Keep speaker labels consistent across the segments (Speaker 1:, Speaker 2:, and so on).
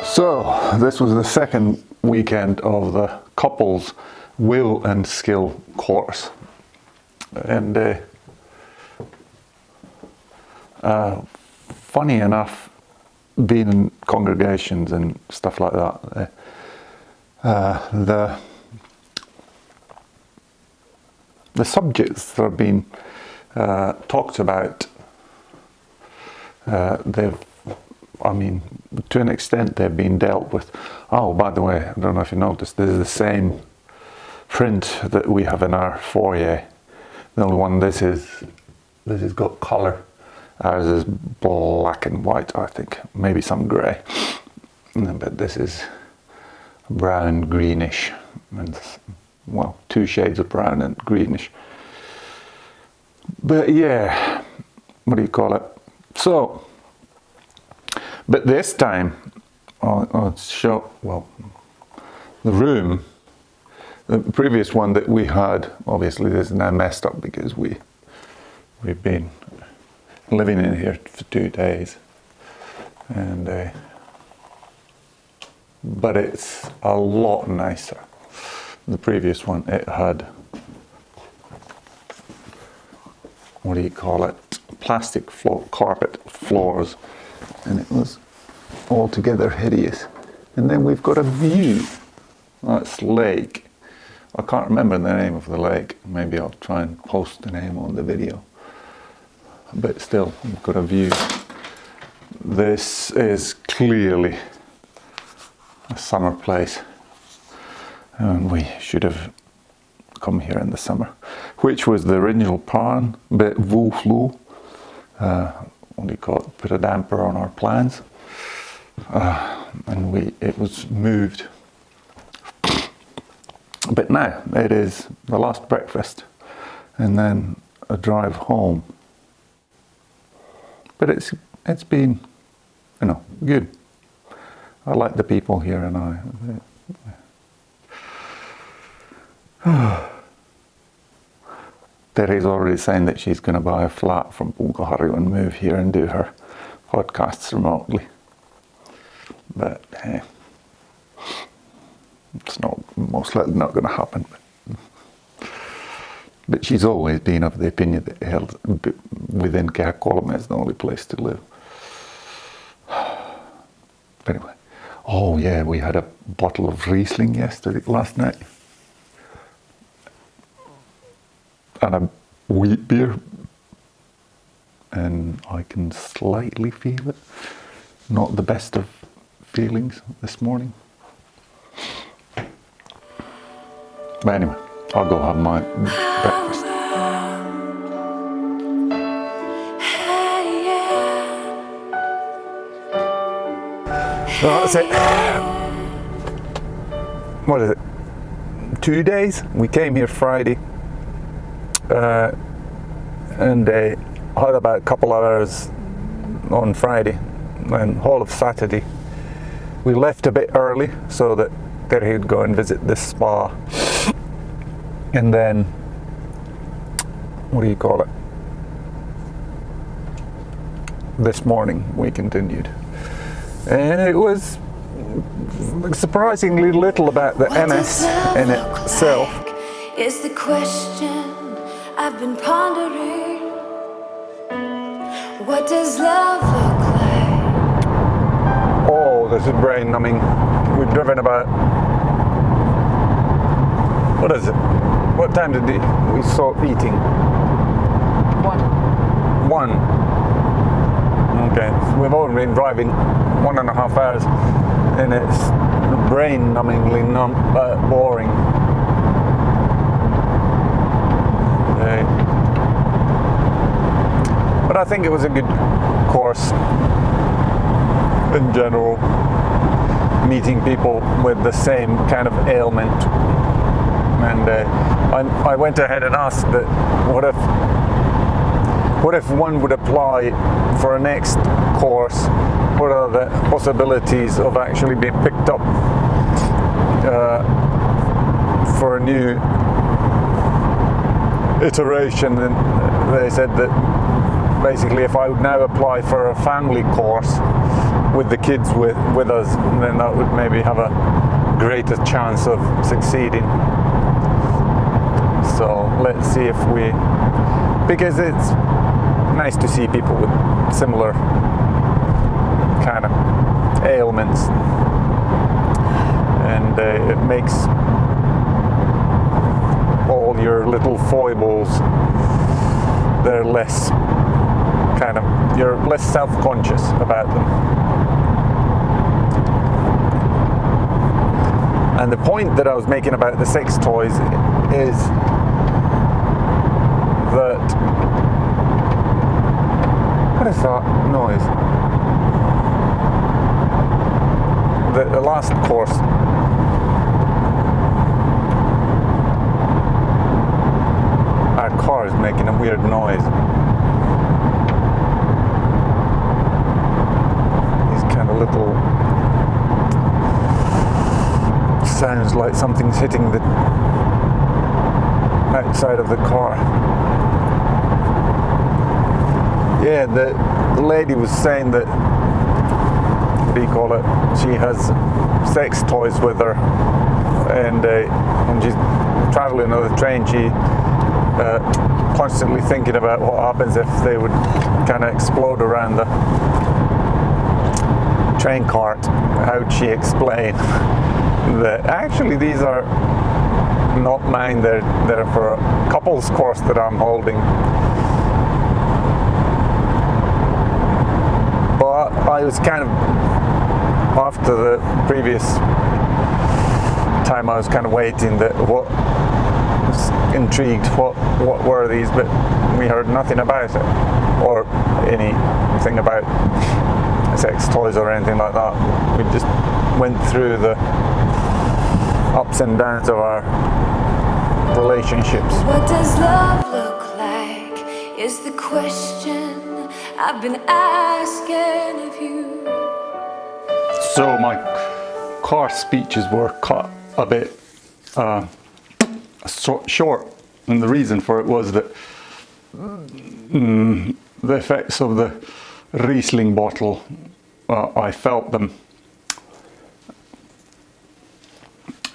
Speaker 1: So this was the second weekend of the couples will and skill course, and funny enough, being in congregations and stuff like that, the subjects that are being talked about, to an extent they've been dealt with. Oh, by the way, I don't know if you noticed, this is the same print that we have in our foyer. The only one this is got colour. Ours is black and white, I think, maybe some grey. But this is brown, greenish, and well, two shades of brown and greenish. But yeah, what do you call it? So, but this time, I'll show, well, the room, the previous one that we had, obviously this is now messed up because we've been living in here for 2 days, and but it's a lot nicer. The previous one, it had, what do you call it, plastic carpet floors, and it was altogether hideous. And then we've got a view. That's lake. I can't remember the name of the lake. Maybe I'll try and post the name on the video. But still, we've got a view. This is clearly a summer place, and we should have come here in the summer, which was the original plan, but Wolflu, what do you call it, put a damper on our plans, and it was moved. But now it is the last breakfast and then a drive home. But it's been, good. I like the people here, and Terry's already saying that she's going to buy a flat from Punkaharju and move here and do her podcasts remotely. But hey, it's most likely not going to happen. But she's always been of the opinion that within Kruunupuisto is the only place to live. Anyway, oh yeah, we had a bottle of Riesling last night. And a wheat beer, and I can slightly feel it. Not the best of feelings this morning. But anyway, I'll go have my breakfast. So that's it. What is it? 2 days? We came here Friday. And had about a couple of hours on Friday and whole of Saturday. We left a bit early so that Terry would go and visit this spa, and then what do you call it, this morning we continued, and it was surprisingly little about the MS in itself.
Speaker 2: Is the question I've been pondering. What does love look like?
Speaker 1: Oh, this is brain numbing. We've driven about, what is it? What time did we stop eating? 1. Okay, so we've only been driving 1.5 hours, and it's brain numbingly boring. But I think it was a good course in general, meeting people with the same kind of ailment. And I went ahead and asked that what if one would apply for a next course? What are the possibilities of actually being picked up for a new iteration? And they said that basically if I would now apply for a family course with the kids with us, then that would maybe have a greater chance of succeeding. So let's see if we, because it's nice to see people with similar kind of ailments, and it makes all your little foibles, they're less kind of, you're less self-conscious about them. And the point that I was making about the sex toys is that, what is that noise? The last course, our car is making a weird noise. These kind of little sounds like something's hitting the outside of the car. Yeah, the lady was saying that, what do you call it, she has sex toys with her, and when she's traveling on the train, she constantly thinking about what happens if they would kind of explode around the train cart. How'd she explain that actually these are not mine, they're for a couples course that I'm holding. But I was kind of, after the previous time I was kind of waiting, that what was intrigued, what were these, but we heard nothing about it, or anything about sex toys or anything like that. We just went through the ups and downs of our relationships.
Speaker 2: What does love look like is the question I've been asking of you.
Speaker 1: So my car speeches were cut a bit short, and the reason for it was that the effects of the Riesling bottle, I felt them,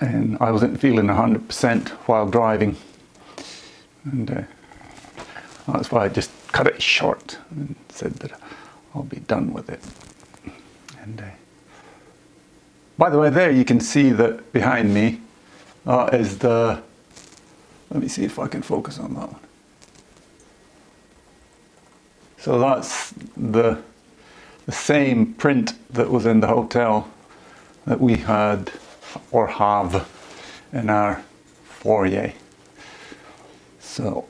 Speaker 1: and I wasn't feeling 100% while driving, and that's why I just cut it short and said that I'll be done with it. And by the way, there you can see that behind me is the, let me see if I can focus on that one. So that's the same print that was in the hotel that we had or have in our foyer. So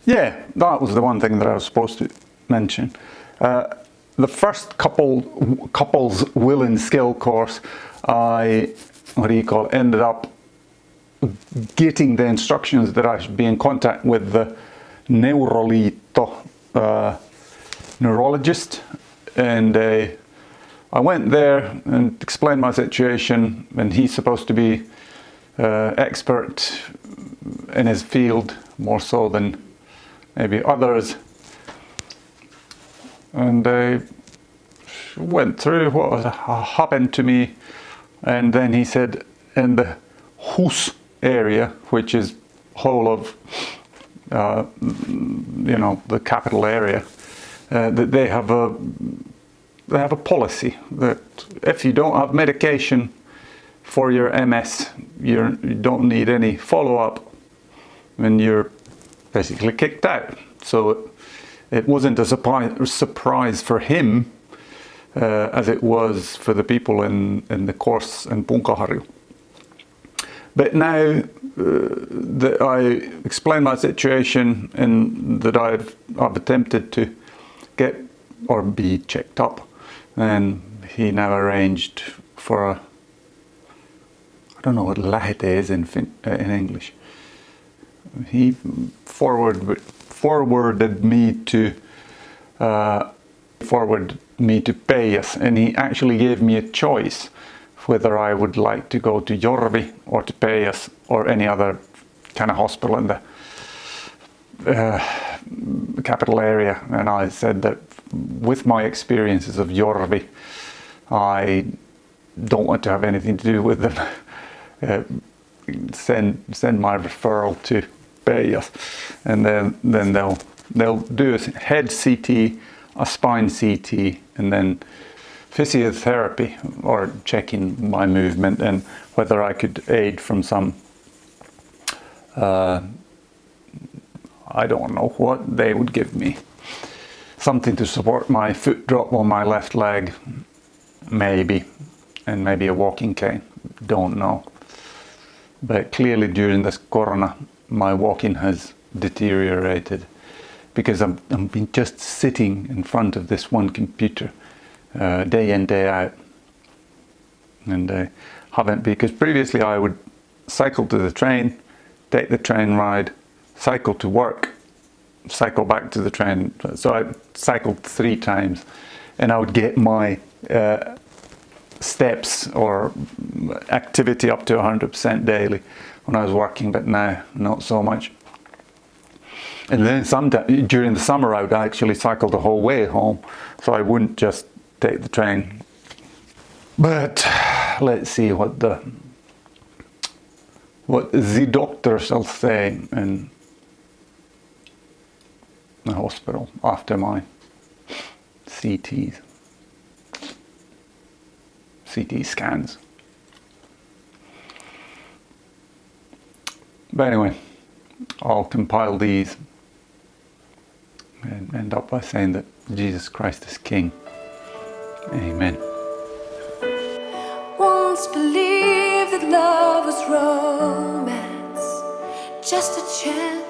Speaker 1: yeah, that was the one thing that I was supposed to mention. The first couples will and skill course, I ended up getting the instructions that I should be in contact with the neurologist, and I went there and explained my situation, and he's supposed to be expert in his field, more so than maybe others, and I went through what happened to me, and then he said in the Hus area, which is whole of the capital area, that they have a policy that if you don't have medication for your MS, you don't need any follow-up, and you're basically kicked out. So it wasn't a surprise for him as it was for the people in the course in punkaharju. But now that I explained my situation and that I've attempted to get or be checked up, and he now arranged for a, I don't know what lähete is in English. He forwarded me to Peijas, and he actually gave me a choice whether I would like to go to Jorvi or to Peijas or any other kind of hospital in the capital area, and I said that with my experiences of Jorvi, I don't want to have anything to do with them. Send my referral to Peijas, and then they'll do a head CT, a spine CT, and then physiotherapy, or checking my movement and whether I could aid from some I don't know what they would give me. Something to support my foot drop on my left leg, maybe, and maybe a walking cane, don't know. But clearly during this corona, my walking has deteriorated because I've been just sitting in front of this one computer day in, day out. And I haven't, because previously I would cycle to the train, take the train ride, cycle to work, cycle back to the train. So I cycled 3 times, and I would get my steps or activity up to 100% daily when I was working, but now not so much. And then sometime during the summer I would actually cycle the whole way home, so I wouldn't just take the train. But let's see what the doctors will say in the hospital after my CT scans. But anyway, I'll compile these and end up by saying that Jesus Christ is King. Amen.
Speaker 2: Once believed that love was romance, just a chance